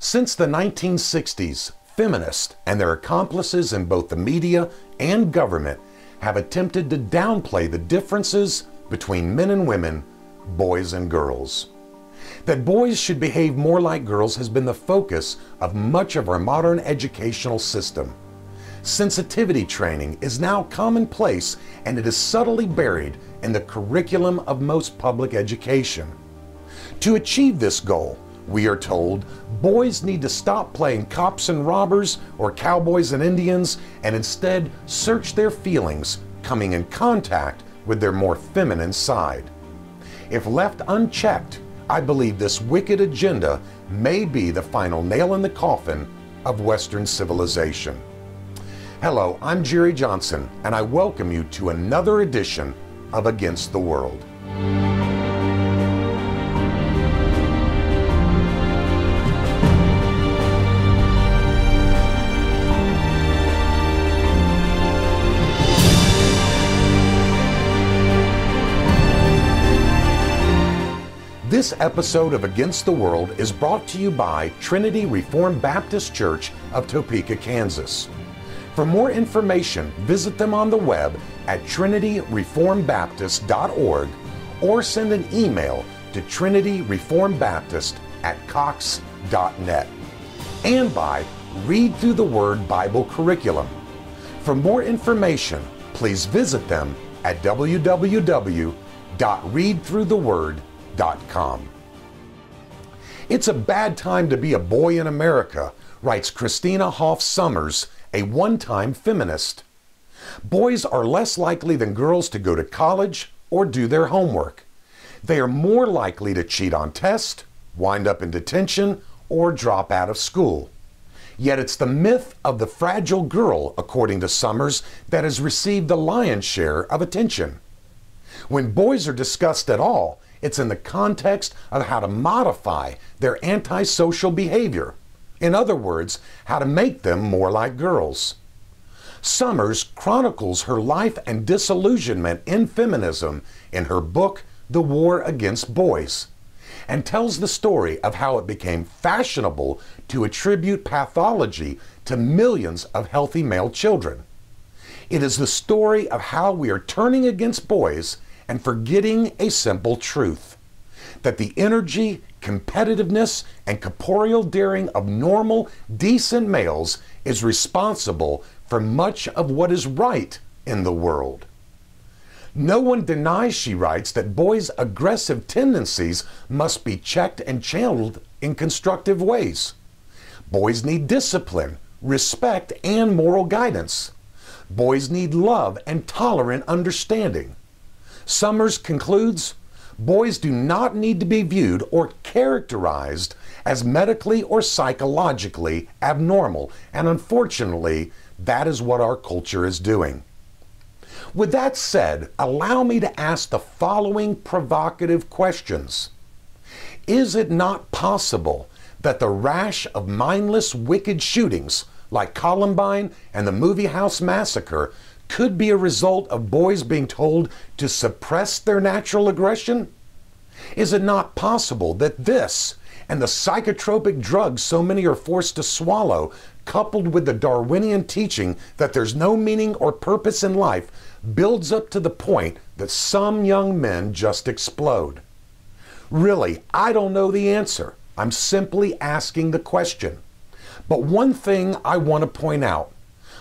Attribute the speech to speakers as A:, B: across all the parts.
A: Since the 1960s, feminists and their accomplices in both the media and government have attempted to downplay the differences between men and women, boys and girls. That boys should behave more like girls has been the focus of much of our modern educational system. Sensitivity training is now commonplace, and it is subtly buried in the curriculum of most public education. To achieve this goal, we are told boys need to stop playing cops and robbers or cowboys and Indians and instead search their feelings, coming in contact with their more feminine side. If left unchecked, I believe this wicked agenda may be the final nail in the coffin of Western civilization. Hello, I'm Jerry Johnson, and I welcome you to another edition of Against the World. This episode of Against the World is brought to you by Trinity Reformed Baptist Church of Topeka, Kansas. For more information, visit them on the web at trinityreformbaptist.org or send an email to trinityreformbaptist@cox.net. And by Read Through the Word Bible Curriculum. For more information, please visit them at www.readthroughtheword.com. It's a bad time to be a boy in America, writes Christina Hoff Sommers, a one-time feminist. Boys are less likely than girls to go to college or do their homework. They are more likely to cheat on tests, wind up in detention, or drop out of school. Yet it's the myth of the fragile girl, according to Sommers, that has received the lion's share of attention. When boys are discussed at all, it's in the context of how to modify their antisocial behavior. In other words, how to make them more like girls. Sommers chronicles her life and disillusionment in feminism in her book, The War Against Boys, and tells the story of how it became fashionable to attribute pathology to millions of healthy male children. It is the story of how we are turning against boys and forgetting a simple truth: that the energy, competitiveness, and corporeal daring of normal, decent males is responsible for much of what is right in the world. No one denies, she writes, that boys' aggressive tendencies must be checked and channeled in constructive ways. Boys need discipline, respect, and moral guidance. Boys need love and tolerant understanding. Sommers concludes, boys do not need to be viewed or characterized as medically or psychologically abnormal, and unfortunately, that is what our culture is doing. With that said, allow me to ask the following provocative questions. Is it not possible that the rash of mindless, wicked shootings like Columbine and the Movie House Massacre could be a result of boys being told to suppress their natural aggression? Is it not possible that this and the psychotropic drugs so many are forced to swallow, coupled with the Darwinian teaching that there's no meaning or purpose in life, builds up to the point that some young men just explode? Really, I don't know the answer. I'm simply asking the question. But one thing I want to point out: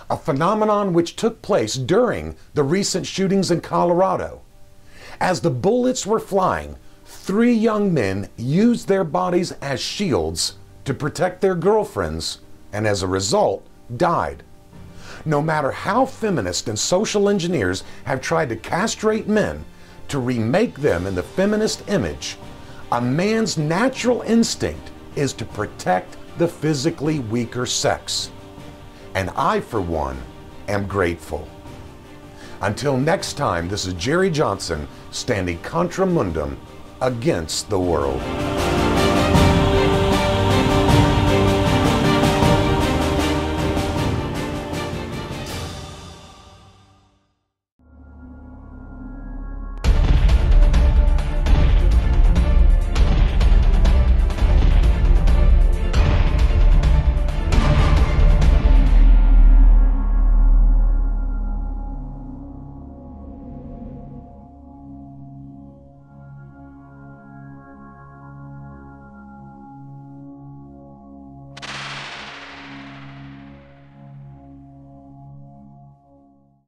A: a phenomenon which took place during the recent shootings in Colorado. As the bullets were flying, 3 young men used their bodies as shields to protect their girlfriends, and as a result, died. No matter how feminists and social engineers have tried to castrate men to remake them in the feminist image, a man's natural instinct is to protect the physically weaker sex. And I, for one, am grateful. Until next time, this is Jerry Johnson, standing contra mundum against the world.